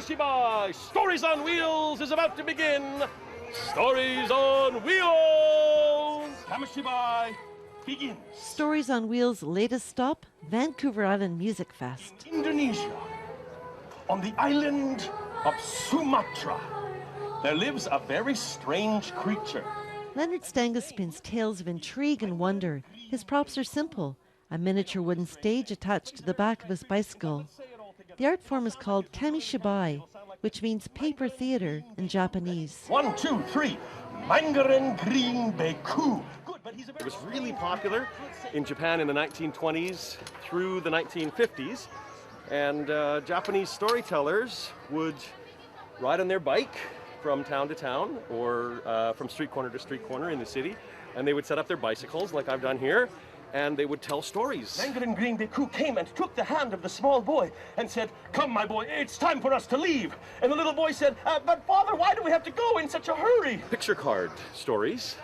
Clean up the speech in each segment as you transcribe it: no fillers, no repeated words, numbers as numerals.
Kamishibai, Stories on Wheels is about to begin. Stories on Wheels! Kamishibai begins. Stories on Wheels' latest stop, Vancouver Island Music Fest. Indonesia, on the island of Sumatra, there lives a very strange creature. Leonard Stangus spins tales of intrigue and wonder. His props are simple, a miniature wooden stage attached to the back of his bicycle. The art form is called Kamishibai, which means paper theater in Japanese. 1, 2, 3. Mangaren Green Beku. It was really popular in Japan in the 1920s through the 1950s, and Japanese storytellers would ride on their bike from town to town or from street corner to street corner in the city, and they would set up their bicycles like I've done here, and they would tell stories. Mangaren Green Beku came and took the hand of the small boy and said, "Come, my boy, it's time for us to leave." And the little boy said, "But father, why do we have to go in such a hurry?" Picture card stories.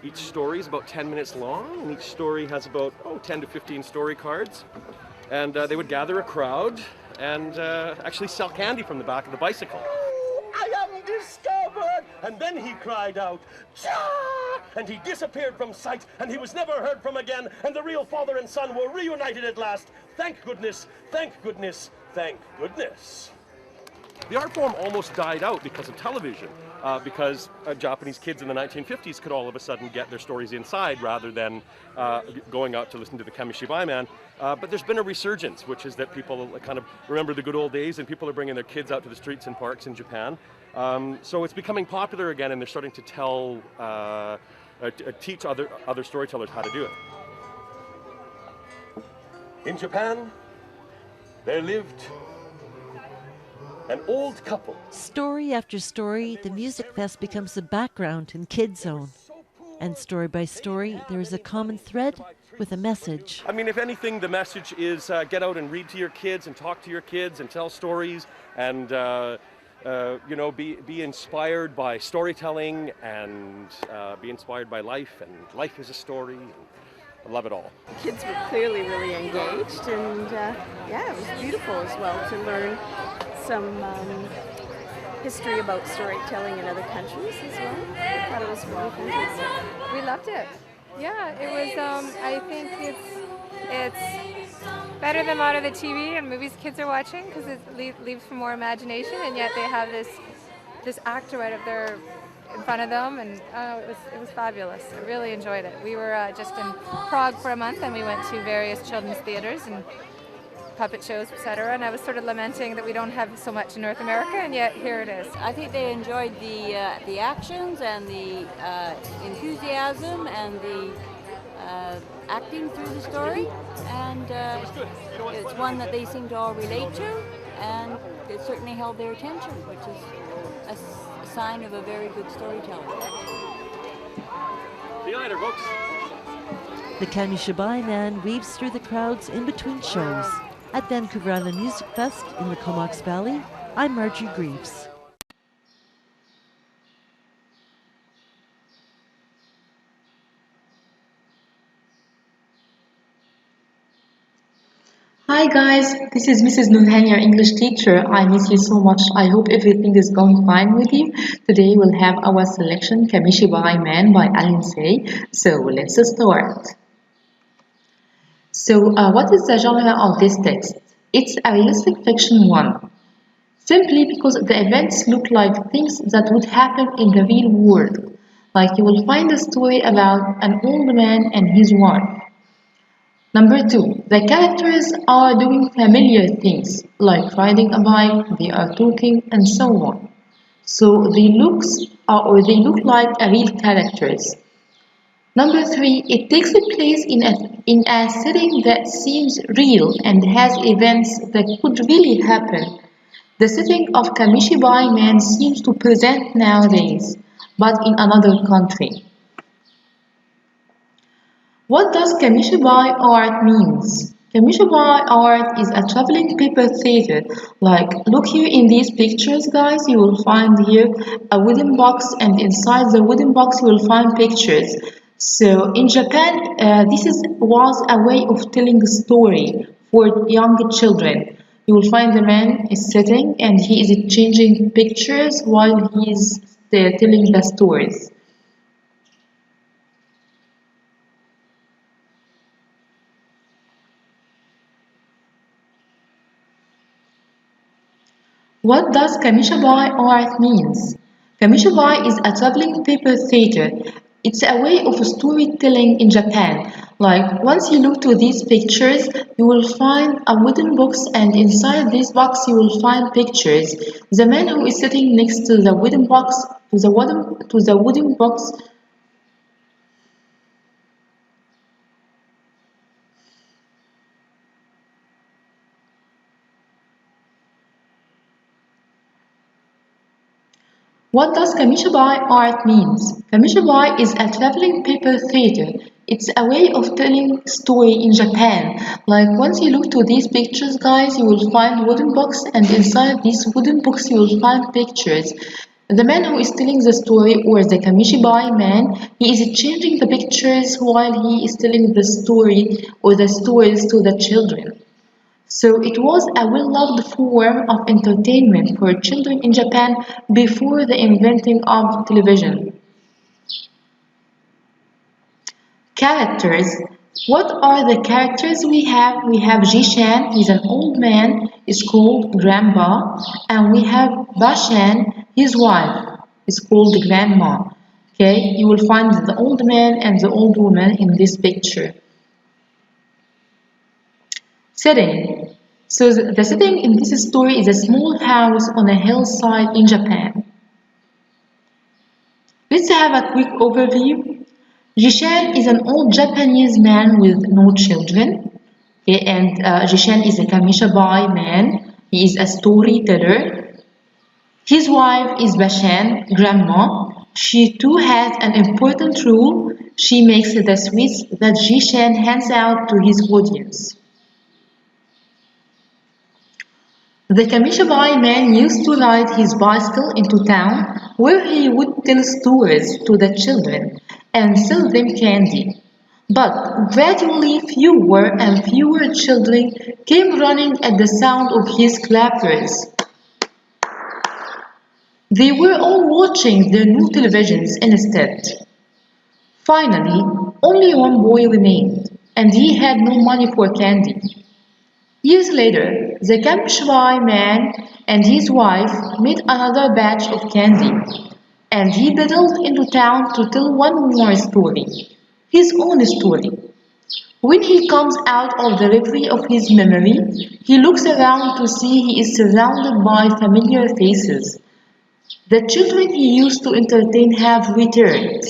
Each story is about 10 minutes long, and each story has about 10 to 15 story cards. And they would gather a crowd and actually sell candy from the back of the bicycle. "I am discovered!" And then he cried out, "Cha!" And he disappeared from sight, and he was never heard from again, and the real father and son were reunited at last. Thank goodness, thank goodness, thank goodness. The art form almost died out because of television, because Japanese kids in the 1950s could all of a sudden get their stories inside rather than going out to listen to the Kamishibai man. But there's been a resurgence, which is that people kind of remember the good old days, and people are bringing their kids out to the streets and parks in Japan. So it's becoming popular again, and they're starting to teach other storytellers how to do it. In Japan, there lived an old couple. Story after story, the Music Fest becomes the background in Kid Zone. And story by story, there is a common thread with a message. I mean, if anything, the message is get out and read to your kids and talk to your kids and tell stories and be inspired by storytelling and be inspired by life, and life is a story. I love it all. Kids were clearly really engaged, and it was beautiful as well to learn some history about storytelling in other countries as well. I thought it was really fantastic. We loved it. Yeah, it was. I think it's better than a lot of the TV and movies kids are watching because it leaves for more imagination, and yet they have this actor right up there in front of them, and it was fabulous. I really enjoyed it. We were just in Prague for a month, and we went to various children's theaters and puppet shows, etc. And I was sort of lamenting that we don't have so much in North America, and yet here it is. I think they enjoyed the actions and the enthusiasm and the acting through the story, and it's one that they seem to all relate to, and it certainly held their attention, which is a sign of a very good storyteller. See you later, folks. The Kamishibai man weaves through the crowds in between shows. At Vancouver Island Music Fest in the Comox Valley, I'm Marjorie Greaves. Hi guys, this is Mrs. Nurhan, your English teacher. I miss you so much. I hope everything is going fine with you. Today we'll have our selection Kamishibai Man by Alan Say. So let's start. So what is the genre of this text? It's a realistic fiction one. Simply because the events look like things that would happen in the real world. Like you will find a story about an old man and his wife. Number 2, the characters are doing familiar things, like riding a bike, they are talking, and so on. So they look like a real characters. Number 3, it takes place in a setting that seems real and has events that could really happen. The setting of Kamishibai Man seems to present nowadays, but in another country. What does Kamishibai art means? Kamishibai art is a traveling paper theater. Like, look here in these pictures, guys, you will find here a wooden box, and inside the wooden box you will find pictures. So in Japan, this was a way of telling a story for young children. You will find the man is sitting and he is changing pictures while he's telling the stories. What does Kamishibai art means? Kamishibai is a traveling paper theater. It's a way of storytelling in Japan. Like once you look to these pictures, you will find a wooden box, and inside this box you will find pictures. The man who is sitting next to the wooden box, to the wooden box. What does Kamishibai art means? Kamishibai is a traveling paper theater. It's a way of telling story in Japan. Like once you look to these pictures, guys, you will find wooden box, and inside this wooden box you will find pictures. The man who is telling the story, or the Kamishibai man, he is changing the pictures while he is telling the story or the stories to the children. So it was a well-loved form of entertainment for children in Japan before the inventing of television. Characters. What are the characters we have? We have Jishan, he's an old man, is called Grandpa, and we have Bashan, his wife, is called Grandma. Okay, you will find the old man and the old woman in this picture. Setting. So the setting in this story is a small house on a hillside in Japan. Let's have a quick overview. Jishan is an old Japanese man with no children. Okay, and Jishan is a Kamishibai man. He is a storyteller. His wife is Bashan, Grandma. She too has an important role. She makes the sweets that Jishan hands out to his audience. The Kamishibai man used to ride his bicycle into town, where he would tell stories to the children and sell them candy. But gradually fewer and fewer children came running at the sound of his clappers. They were all watching their new televisions instead. Finally, only one boy remained, and he had no money for candy. Years later, the Kamishibai man and his wife made another batch of candy, and he paddled into town to tell one more story, his own story. When he comes out of the reverie of his memory, he looks around to see he is surrounded by familiar faces. The children he used to entertain have returned,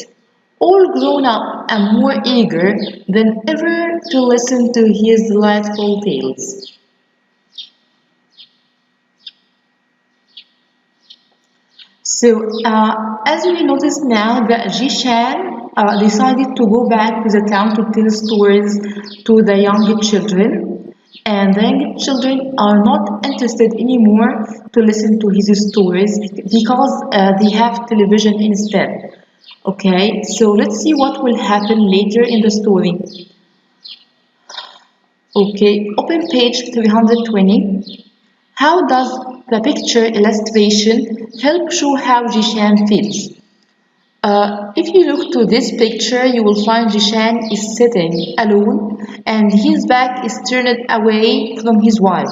all grown up and more eager than ever to listen to his delightful tales. So, as we notice now that Jishan decided to go back to the town to tell stories to the young children, and the young children are not interested anymore to listen to his stories because they have television instead. Okay, so let's see what will happen later in the story. Okay, open page 320. How does the picture illustration help show how Jishan feels? If you look to this picture, you will find Jishan is sitting alone and his back is turned away from his wife.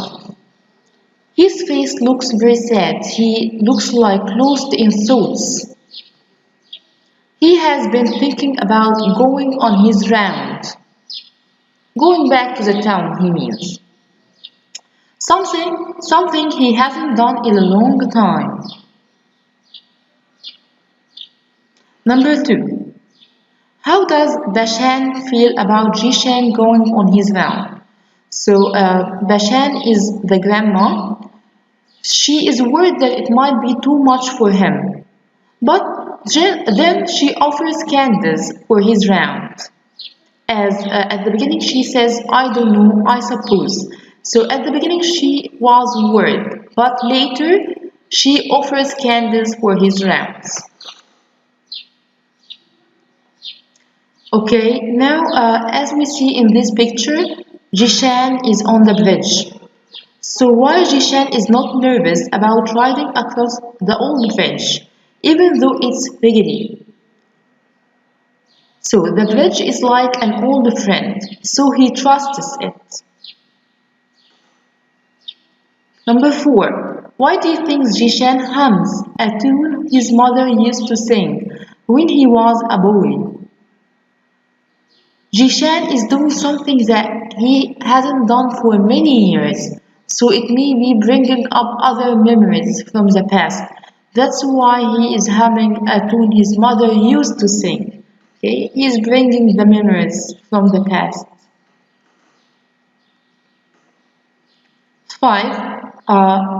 His face looks very sad. He looks like lost in thoughts. He has been thinking about going on his round. Going back to the town, he means. Something he hasn't done in a long time. Number 2. How does Bashan feel about Jishan going on his round? So Bashan is the grandma. She is worried that it might be too much for him. But then she offers candies for his round. As at the beginning she says, I don't know, I suppose. So at the beginning she was worried, but later she offers candies for his rounds. Okay, now as we see in this picture, Jishan is on the bridge. So why Jishan is not nervous about riding across the old bridge, even though it's rickety? So the bridge is like an old friend, so he trusts it. Number 4. Why do you think Jishan hums a tune his mother used to sing when he was a boy? Jishan is doing something that he hasn't done for many years, so it may be bringing up other memories from the past. That's why he is humming a tune his mother used to sing. Okay? He is bringing the memories from the past. 5.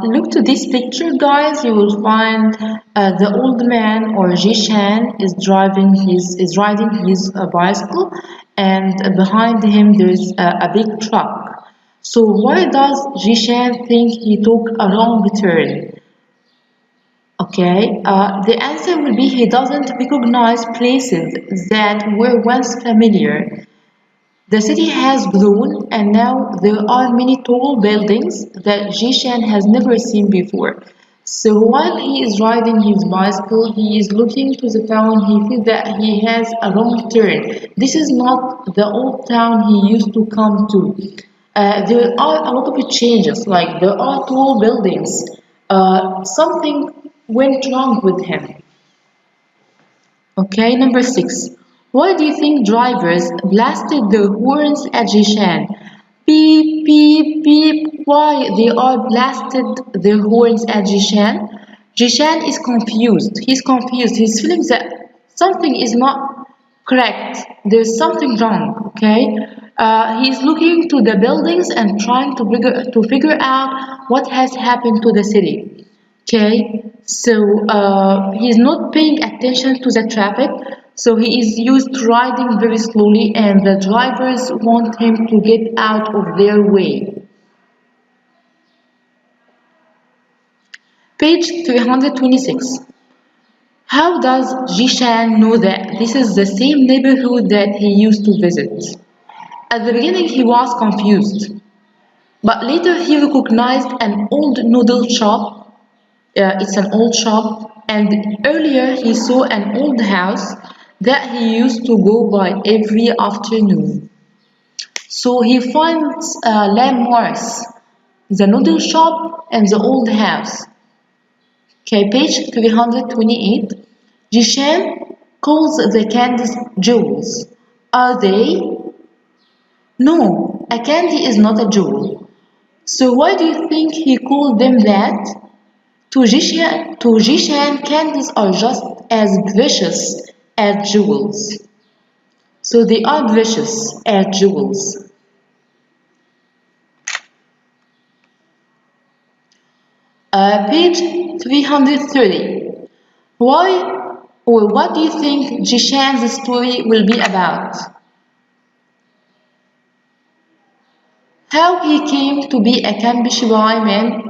Look to this picture, guys. You will find the old man or Jishan is riding his bicycle, and behind him there is a big truck. So why does Jishan think he took a wrong turn? Okay, the answer will be he doesn't recognize places that were once familiar. The city has grown and now there are many tall buildings that Jishan has never seen before. So while he is riding his bicycle, he is looking to the town. He feels that he has a wrong turn. This is not the old town he used to come to. There are a lot of changes, like there are tall buildings. Something went wrong with him. Okay, number 6. Why do you think drivers blasted their horns at Jishan? Beep, beep, beep. Why they are blasted their horns at Jishan? Jishan is confused. He's confused. He's feeling that something is not correct. There's something wrong. Okay. He's looking to the buildings and trying to figure out what has happened to the city. Okay, so he's not paying attention to the traffic, so he is used to riding very slowly, and the drivers want him to get out of their way. Page 326. How does Jishan know that this is the same neighborhood that he used to visit? At the beginning, he was confused, but later he recognized an old noodle shop. It's an old shop, and earlier he saw an old house that he used to go by every afternoon. So he finds landmarks, the noodle shop and the old house. Okay, page 328. Jishan calls the candies jewels. Are they? No, a candy is not a jewel. So why do you think he called them that? To Jishan, candies are just as precious as jewels. So they are precious as jewels. Page 330. Why or what do you think Jishan's story will be about? How he came to be a Kamishibai man.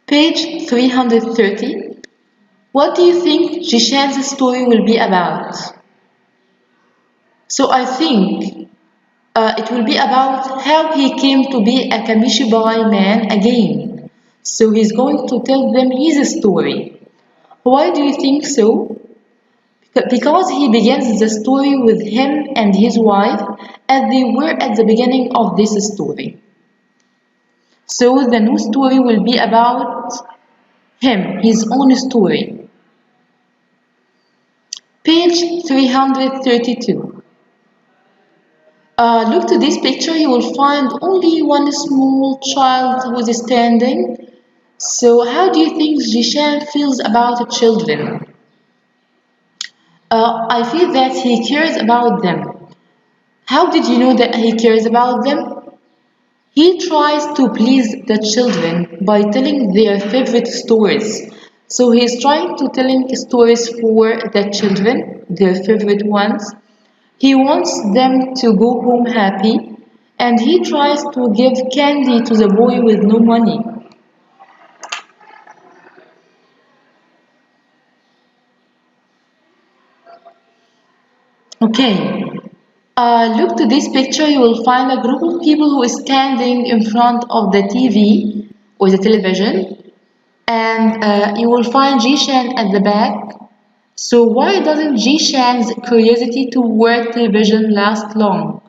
Page 330. What do you think Jishan's story will be about? So I think it will be about how he came to be a Kamishibai man again. So he's going to tell them his story. Why do you think so? Because he begins the story with him and his wife as they were at the beginning of this story. So the new story will be about him, his own story. Page 332. Look to this picture, you will find only one small child who is standing. So how do you think Jishan feels about children? I feel that he cares about them. How did you know that he cares about them? He tries to please the children by telling their favorite stories. So he's trying to telling stories for the children, their favorite ones. He wants them to go home happy, and he tries to give candy to the boy with no money. Okay. Look to this picture, you will find a group of people who is standing in front of the TV or the television, and you will find Jishan at the back. So why doesn't Jishan's curiosity toward television last long?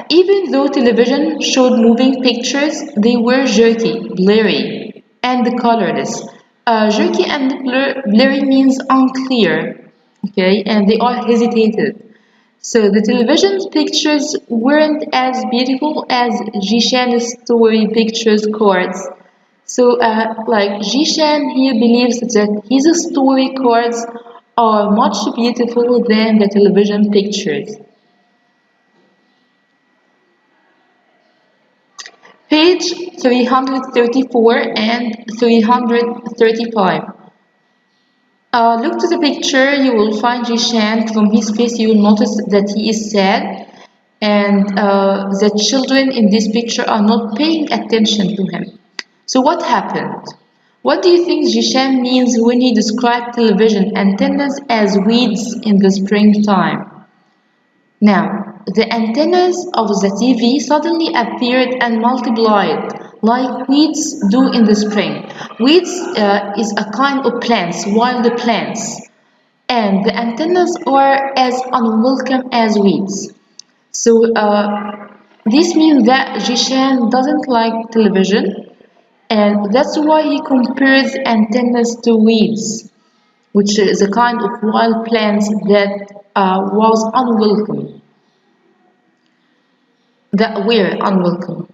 Even though television showed moving pictures, they were jerky, blurry, and colorless. Jerky and blurry means unclear, okay, and they are hesitated. So the television pictures weren't as beautiful as Jishan's story pictures cards. So, like Jishan here believes that his story cards are much beautiful than the television pictures. Page 334 and 335. Look to the picture, you will find Jishan. From his face, you will notice that he is sad, and the children in this picture are not paying attention to him. So, what happened? What do you think Jishan means when he described television antennas as weeds in the springtime? Now, the antennas of the TV suddenly appeared and multiplied like weeds do in the spring. Weeds is a kind of plants, wild plants, and the antennas are as unwelcome as weeds. So, this means that Jishan doesn't like television, and that's why he compares antennas to weeds, which is a kind of wild plants that was unwelcome, that were unwelcome.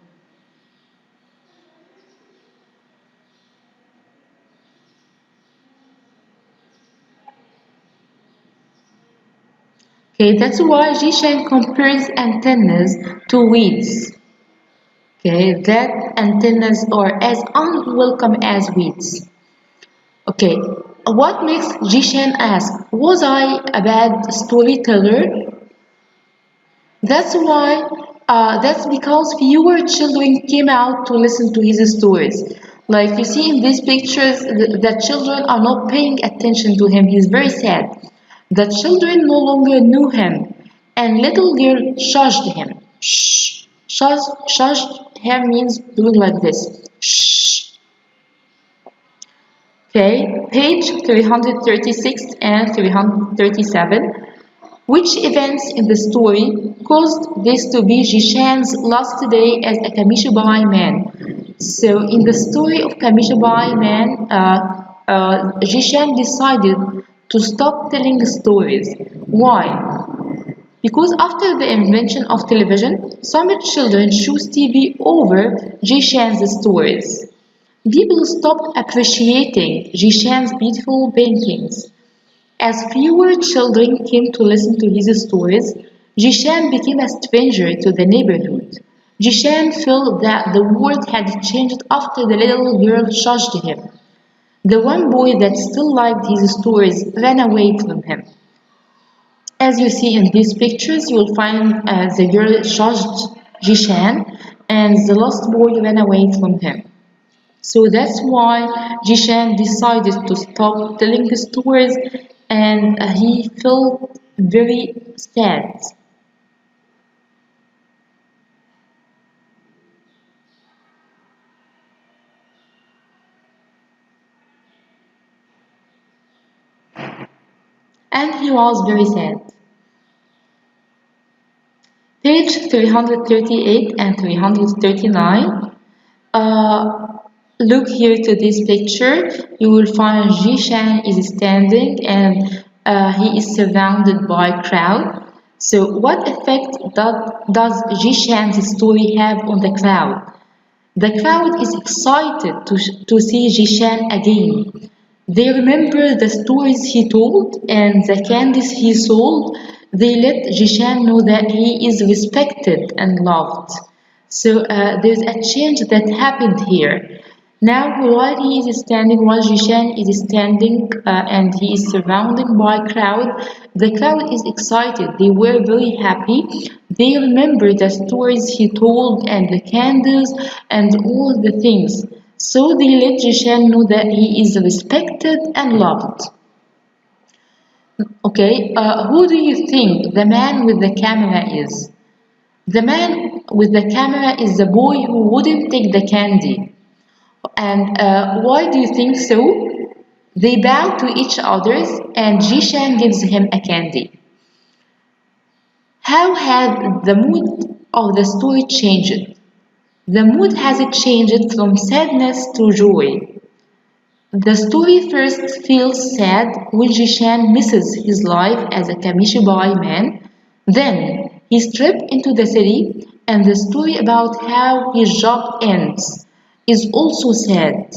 Okay, that's why Jishan compares antennas to weeds. Okay, that antennas are as unwelcome as weeds. Okay, what makes Jishan ask, was I a bad storyteller? That's why, that's because fewer children came out to listen to his stories. Like you see in these pictures, the children are not paying attention to him. He's very sad. The children no longer knew him, and little girl shushed him. Shh. Shushed him means doing like this. Shh. Okay, page 336 and 337. Which events in the story caused this to be Jishan's last day as a Kamishibai man? So, in the story of Kamishibai man, Jishan decided to stop telling stories. Why? Because after the invention of television, some children choose TV over Jishan's stories. People stopped appreciating Jishan's beautiful paintings. As fewer children came to listen to his stories, Jishan became a stranger to the neighborhood. Jishan felt that the world had changed after the little girl shushed him. The one boy that still liked his stories ran away from him. As you see in these pictures, you will find the girl shushed Jishan and the lost boy ran away from him. So that's why Jishan decided to stop telling the stories, and he felt very sad. And he was very sad. Page 338 and 339. Look here to this picture. You will find Jishan is standing and he is surrounded by a crowd. So what effect does Jishan's story have on the crowd? The crowd is excited to see Jishan again. They remember the stories he told and the candies he sold. They let Jishan know that he is respected and loved. So there's a change that happened here. Now, while Jishan is standing and he is surrounded by a crowd, the crowd is excited. They were very happy. They remember the stories he told and the candles and all the things. So they let Jishan know that he is respected and loved. Okay, who do you think the man with the camera is? The man with the camera is the boy who wouldn't take the candy. And why do you think so? They bow to each other and Jishan gives him a candy. How had the mood of the story changed? The mood has changed from sadness to joy. The story first feels sad when Jishan misses his life as a Kamishibai man. Then he stripped into the city, and the story about how his job ends is also sad.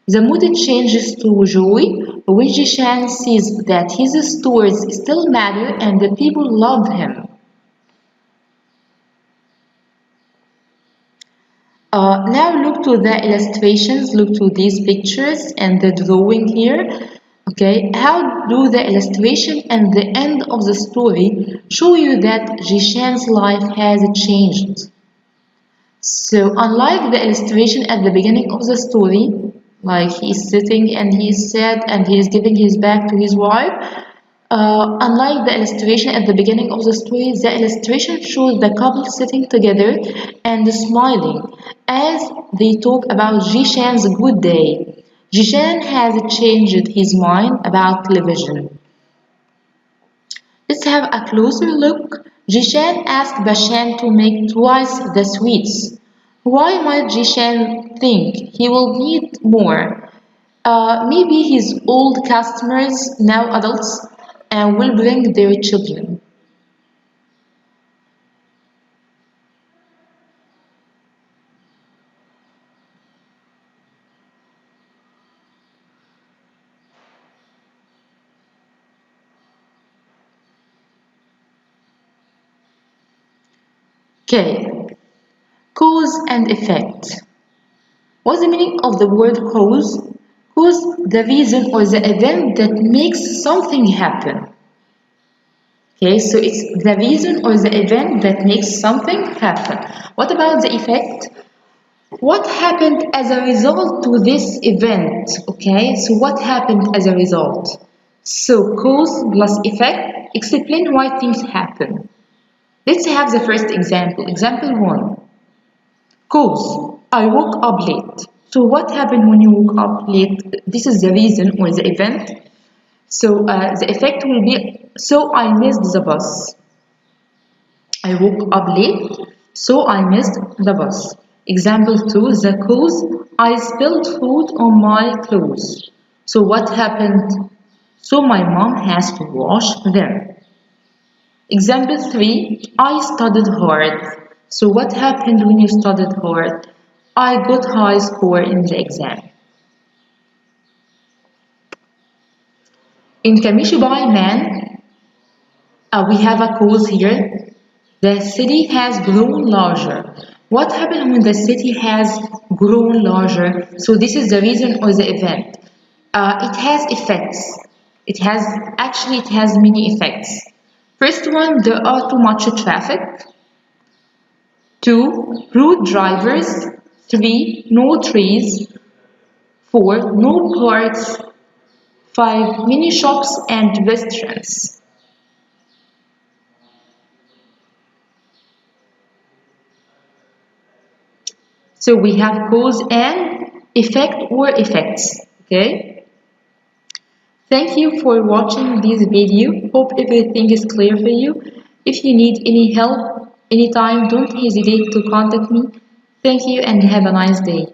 The mood changes to joy when Jishan sees that his stories still matter and the people love him. Now look to the illustrations, look to these pictures and the drawing here. Okay, how do the illustration and the end of the story show you that Jishan's life has changed? So unlike the illustration at the beginning of the story, like he's sitting and he's sad and he's giving his back to his wife, unlike the illustration at the beginning of the story, the illustration shows the couple sitting together and smiling as they talk about Jishan's good day. Jishan has changed his mind about television. Let's have a closer look. Jishan asked Bashan to make twice the sweets. Why might Jishan think he will need more? Maybe his old customers, now adults, will bring their children. Okay, cause and effect. What's the meaning of the word cause? Cause, the reason or the event that makes something happen. Okay, so it's the reason or the event that makes something happen. What about the effect? What happened as a result to this event? Okay, so what happened as a result? So cause plus effect explain why things happen. Let's have the first example. Example 1. Cause. I woke up late. So what happened when you woke up late? This is the reason or the event. So the effect will be, so I missed the bus. I woke up late, so I missed the bus. Example 2, the cause, I spilled food on my clothes. So what happened? So my mom has to wash them. Example 3, I studied hard. So what happened when you studied hard? I got high score in the exam. In Kamishibai man, we have a cause here. The city has grown larger. What happened when the city has grown larger? So this is the reason or the event. It has effects. It has many effects. First one, there are too much traffic. 2, rude drivers. 3, no trees. 4, no parks. 5, many shops and restaurants. So we have cause and effect or effects. Okay. Thank you for watching this video. Hope everything is clear for you. If you need any help anytime, don't hesitate to contact me. Thank you and have a nice day.